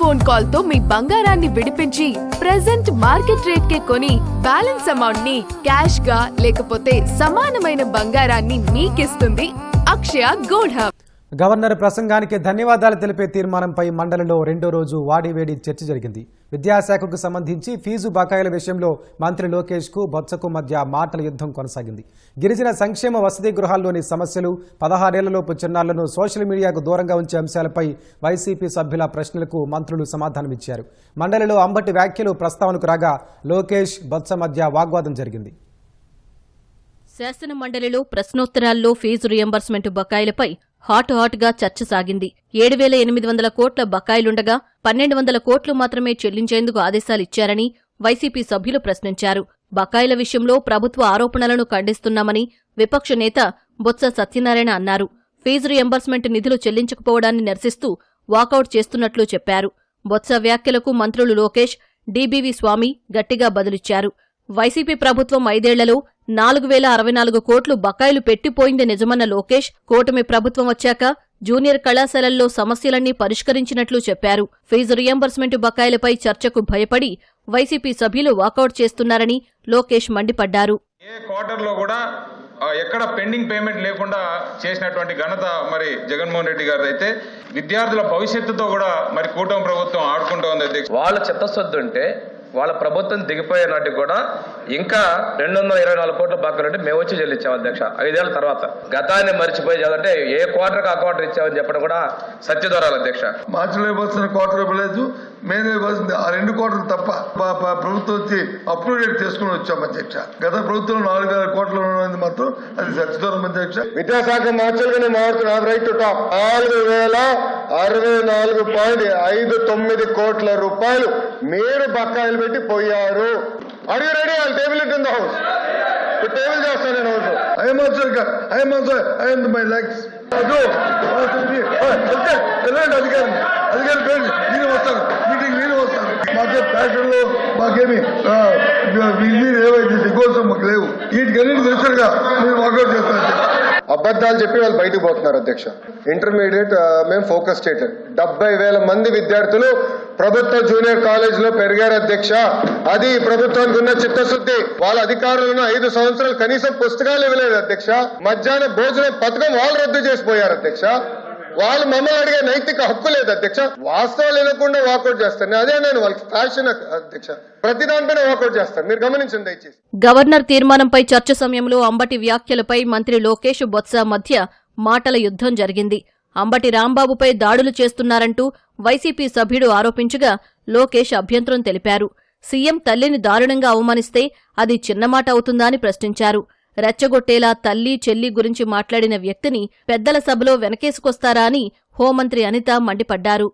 Phone call తో మీ బంగారాన్ని విడిపించి ప్రెజెంట్ మార్కెట్ రేట్ కే కొని బ్యాలెన్స్ అమౌంట్ ని క్యాష్ గా లేకపోతే సమానమైన బంగారాన్ని మీకిస్తుంది అక్షయ గోల్డ్ హబ్. గవర్నర్ ప్రసంగానికి ధన్యవాదాలు తెలిపే తీర్మానంపై మండలిలో రెండో రోజు వాడివేడి చర్చ జరిగింది. విద్యాశాఖకు సంబంధించి ఫీజు బకాయిల విషయంలో మంత్రి లోకేష్ కు బొత్సకు మధ్య మాటల యుద్ధం కొనసాగింది. గిరిజన సంక్షేమ వసతి గృహాల్లోని సమస్యలు, 16 ఏళ్లలోపు చిన్నారులను సోషల్ మీడియాకు దూరంగా ఉంచే అంశాలపై వైసీపీ సభ్యుల ప్రశ్నలకు మంత్రులు సమాధానమిచ్చారు. మండలిలో అంబటి వ్యాఖ్యలు ప్రస్తావనకు రాగా లోకేష్, బొత్స మధ్య వాగ్వాదం జరిగింది. శాసన మండలిలో ప్రశ్నోత్తరాల్లో ఫీజు రియంబర్స్మెంట్ బకాయిలపై హాట్గా చర్చ సాగింది. 7,800 కోట్ల బకాయిలుండగా 1,200 కోట్లు మాత్రమే చెల్లించేందుకు ఆదేశాలిచ్చారని వైసీపీ సభ్యులు ప్రశ్నించారు. బకాయిల విషయంలో ప్రభుత్వ ఆరోపణలను ఖండిస్తున్నామని విపక్ష నేత బొత్స సత్యనారాయణ అన్నారు. ఫీజు రియంబర్స్మెంట్ నిధులు చెల్లించకపోవడాన్ని నిరసిస్తూ వాకౌట్ చేస్తున్నట్లు చెప్పారు. బొత్స వ్యాఖ్యలకు మంత్రులు లోకేష్, డీబీవీ స్వామి గట్టిగా బదులిచ్చారు. వైసీపీ ప్రభుత్వం 5 ఏళ్లలో 4,064 కోట్లు బకాయిలు పెట్టిపోయింది నిజమన్న లోకేష్, కూటమి ప్రభుత్వం వచ్చాక జూనియర్ కళాశాలల్లో సమస్యలన్నీ పరిష్కరించినట్లు చెప్పారు. ఫీజు రియంబర్స్మెంట్ బకాయిలపై చర్చకు భయపడి వైసీపీ సభ్యులు వాకౌట్ చేస్తున్నారని లోకేష్ మండిపడ్డారు. ఏ క్వార్టర్లో కూడా ఎక్కడ పెండింగ్ పేమెంట్ లేకుండా చేసినటువంటి ఘనత మరి జగన్మోహన్ రెడ్డి గారు అయితే విద్యార్థుల భవిష్యత్తుతో కూడా మరి కూటమి ప్రభుత్వం ఆడుకుంటూ ఉంది. అధ్యక్ష, వాళ్ళ చిత్తశుద్ధి ఉంటే వాళ్ళ ప్రభుత్వం దిగిపోయే నాటికి కూడా ఇంకా 224 కోట్ల బకాయిలు అంటే మేము వచ్చి చెల్లించాం అధ్యక్ష. 5 ఏళ్ల తర్వాత గతాన్ని మర్చిపోయి చదంటే ఏ క్వార్టర్కి ఆ క్వార్టర్ ఇచ్చామని చెప్పడం కూడా సత్యదూరాలు అధ్యక్ష. మార్చిలో ఇవ్వాల్సిన క్వార్టర్ ఇవ్వలేదు, మేనే ఇవ్వాల్సింది ఆ 2 క్వార్టర్లు తప్ప ప్రభుత్వం వచ్చి అప్రూవ్ చేసుకుని వచ్చాం అధ్యక్ష. గత ప్రభుత్వం 4,000 కోట్లు ఉన్నది మాత్రం అది సత్యదూరం అధ్యక్ష. విద్యాశాఖ మార్చులుగానే మారుతున్న రైట్ టు టాప్ 4,064.59 కోట్ల రూపాయలు మీరు బకాయిలు పెట్టి పోయారు. Are you ready? I'll table it in the house. Table చేస్తాను నేను house. I'm also my legs అధికారి నేను వస్తాను, మీటింగ్ నేను వస్తాను. మాకే ప్యాషన్ లో మాకేమి ఏవైతే కోసం మాకు లేవు. వీటికన్నిటి తెలుసుగా నేను వాకౌట్ చేస్తాను. అబద్ధాలు చెప్పి వాళ్ళు బయటకు పోతున్నారు అధ్యక్ష. ఇంటర్మీడియట్ మేము ఫోకస్ స్టేటెడ్ 70,000 మంది విద్యార్థులు ప్రభుత్వ జూనియర్ కాలేజ్ లో పెరిగారు అధ్యక్ష. అది ప్రభుత్వానికి ఉన్న చిత్తశుద్ధి. వాళ్ళ అధికారులను 5 సంవత్సరాలు కనీసం పుస్తకాలు ఇవ్వలేదు అధ్యక్ష. మధ్యాహ్న భోజనం పథకం వాళ్ళు రద్దు చేసిపోయారు అధ్యక్ష. వాళ్ళు మమ్మల్ని అడిగే నైతిక హక్కు లేదు అధ్యక్ష. వాస్తవాలు వినకుండా వాకౌట్ చేస్తాను. అదే నేను వాళ్ళకి ఫ్యాషన్ అధ్యక్ష. ప్రతి దానిపైన వాకౌట్ చేస్తాను, మీరు గమనించండి దయచేసి. గవర్నర్ తీర్మానంపై చర్చ సమయంలో అంబటి వ్యాఖ్యలపై మంత్రి లోకేష్, బొత్స మధ్య మాటల యుద్ధం జరిగింది. అంబటి రాంబాబుపై దాడులు చేస్తున్నారంటూ వైసీపీ సభ్యుడు ఆరోపించగా లోకేష్ అభ్యంతరం తెలిపారు. సీఎం తల్లిని దారుణంగా అవమానిస్తే అది చిన్నమాట అవుతుందా అని ప్రశ్నించారు. రెచ్చగొట్టేలా తల్లి, చెల్లి గురించి మాట్లాడిన వ్యక్తిని పెద్దల సభలో వెనకేసుకొస్తారా అని హోంమంత్రి అనిత మండిపడ్డారు.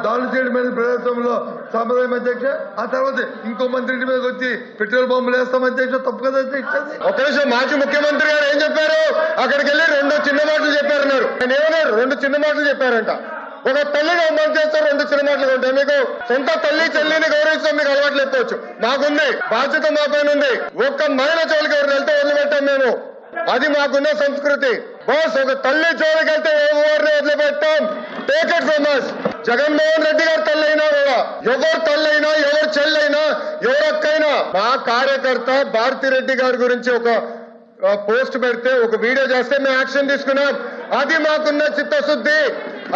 దాడులు చేయడం మీద ప్రజాస్వామ్యంలో సాంప్రదాయం అధ్యక్ష. ఆ తర్వాత ఇంకో మంత్రి మీద వచ్చి పెట్రోల్ బాంబులు వేస్తాం అధ్యక్ష. తప్పు కదా అధ్యక్ష. ఒక నిమిషం, మాజీ ముఖ్యమంత్రి గారు ఏం చెప్పారు? అక్కడికి వెళ్ళి 2 చిన్న మాటలు చెప్పారన్నారు. ఆయన ఏమన్నారు? 2 చిన్న మాటలు చెప్పారంట. ఒక తల్లిని అవమానం చేస్తారు, 2 చిన్న మాటలు ఉంటాయి. మీకు సొంత తల్లి చెల్లిని గౌరవించడం మీకు అలవాట్లు చెప్పవచ్చు. మాకుంది బాధ్యత, మా పైన ఉంది. ఒక్క మహిళ జోలికి ఎవరు వెళ్తే వదిలిపెట్టాం మేము. అది మాకున్న సంస్కృతి. బాస్, ఒక తల్లి జోలికి వెళ్తే ఎవరిని వదిలిపెట్టాం. Take it from us. Jaganmohan Reddy garu తల్లైనా కూడా, ఎవరు తల్లైనా, ఎవరు చెల్లైనా, ఎవరక్కైనా, మా కార్యకర్త భారతిరెడ్డి గారి గురించి ఒక పోస్ట్ పెడితే, ఒక వీడియో చేస్తే మేము యాక్షన్ తీసుకున్నాం. అది మాకున్న చిత్తశుద్ధి.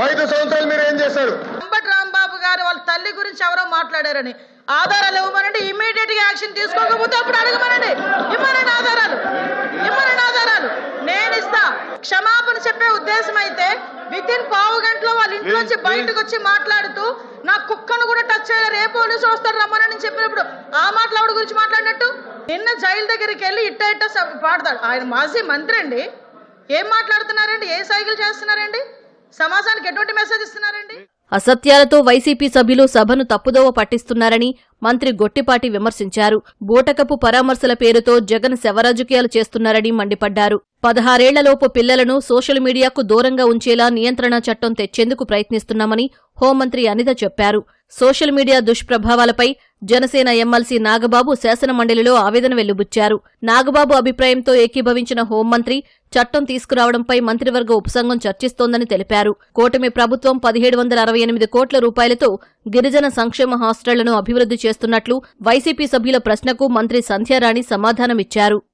5 సంవత్సరాలు మీరు ఏం చేశారు? అంబటి రాంబాబు గారు వాళ్ళ తల్లి గురించి ఎవరో మాట్లాడారని ఆధారాలు ఇవ్వమనండి. ఇమ్మీడియట్ గా యాక్షన్ తీసుకోకపోతే అప్పుడు అడగమనండి. ఇవ్వనండి ఆధారాలు, ఇవ్వనండి ఆధారాలు. నేను ఇస్తా. క్షమాపణ చెప్పే ఉద్దేశం అయితే వితిన్ పావు గంటలో వాళ్ళ ఇంట్లోంచి బయటకు వచ్చి మాట్లాడుతూ నా కుక్కను కూడా టచ్ చేయలేరు, ఏ పోలీసు వస్తారు రమ్మనని చెప్పినప్పుడు ఆ మాటలు ఆవిడ గురించి మాట్లాడినట్టు. నిన్న జైలు దగ్గరికి వెళ్ళి ఇట్ట పాడతాడు. ఆయన మాజీ మంత్రి అండి. ఏం మాట్లాడుతున్నారండి? ఏ సైకిల్ చేస్తున్నారండి? సమాజానికి ఎటువంటి మెసేజ్ ఇస్తున్నారండి? అసత్యాలతో వైసీపీ సభ్యులు సభను తప్పుదోవ పట్టిస్తున్నారని మంత్రి గొట్టిపాటి విమర్శించారు. బూటకపు పరామర్శల పేరుతో జగన్ శవరాజకీయాలు చేస్తున్నారని మండిపడ్డారు. 16 ఏళ్లలోపు పిల్లలను సోషల్ మీడియాకు దూరంగా ఉంచేలా నియంత్రణ చట్టం తెచ్చేందుకు ప్రయత్నిస్తున్నామని హోంమంత్రి అనిత చెప్పారు. సోషల్ మీడియా దుష్ప్రభావాలపై జనసేన ఎమ్మెల్సీ నాగబాబు శాసనమండలిలో ఆవేదన వెల్లుబుచ్చారు. నాగబాబు అభిప్రాయంతో ఏకీభవించిన హోంమంత్రి చట్టం తీసుకురావడంపై మంత్రివర్గ ఉపసంఘం చర్చిస్తోందని తెలిపారు. కూటమి ప్రభుత్వం 1768 కోట్ల రూపాయలతో గిరిజన సంక్షేమ హాస్టళ్లను అభివృద్ధి చేస్తున్నట్లు వైసీపీ సభ్యుల ప్రశ్నకు మంత్రి సంధ్యారాణి సమాధానమిచ్చారు.